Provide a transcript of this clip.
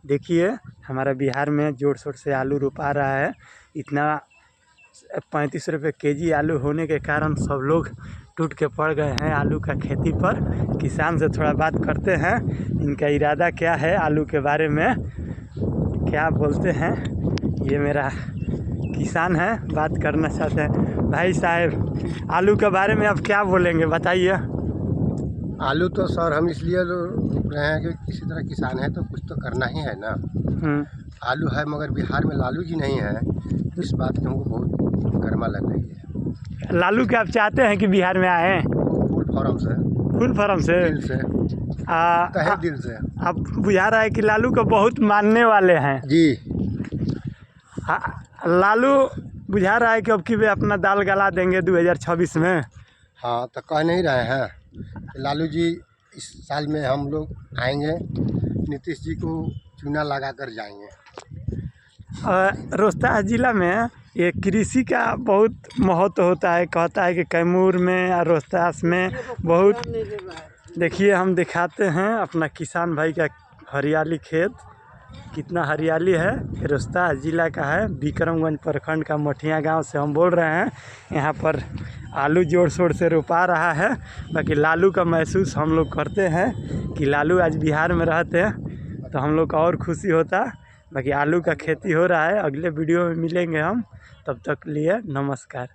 देखिए हमारा बिहार में जोर शोर से आलू रोपा रहा है। इतना 35 रुपये केजी आलू होने के कारण सब लोग टूट के पड़ गए हैं आलू का खेती पर। किसान से थोड़ा बात करते हैं, इनका इरादा क्या है आलू के बारे में, क्या बोलते हैं। ये मेरा किसान है, बात करना चाहते हैं। भाई साहब आलू के बारे में आप क्या बोलेंगे, बताइए। आलू तो सर हम इसलिए रोप रहे हैं कि किसी तरह किसान है तो कुछ तो करना ही है ना। आलू है मगर बिहार में लालू जी नहीं है, इस बात की हमको बहुत गर्मा लग रही है। लालू के आप चाहते हैं कि बिहार में आए? फुल फॉर्म से, फुल फॉर्म से, दिल से, तहे दिल से। अब बुझा रहा है कि लालू को बहुत मानने वाले हैं जी। लालू बुझा रहा है कि अब की वे अपना दाल गला देंगे 2026 में। हाँ तो कह नहीं रहे हैं लालू जी इस साल में हम लोग आएंगे, नीतीश जी को चूना लगा कर जाएंगे। रोहतास ज़िला में ये कृषि का बहुत महत्व होता है, कहता है कि कैमूर में और रोहतास में बहुत। देखिए हम दिखाते हैं अपना किसान भाई का हरियाली खेत, कितना हरियाली है। रोहतास ज़िला का है, विक्रमगंज प्रखंड का मठिया गांव से हम बोल रहे हैं। यहाँ पर आलू जोर शोर से रोपा रहा है। बाकी लालू का महसूस हम लोग करते हैं कि लालू आज बिहार में रहते हैं तो हम लोग का और खुशी होता। बाकी आलू का खेती हो रहा है। अगले वीडियो में मिलेंगे हम, तब तक लिए नमस्कार।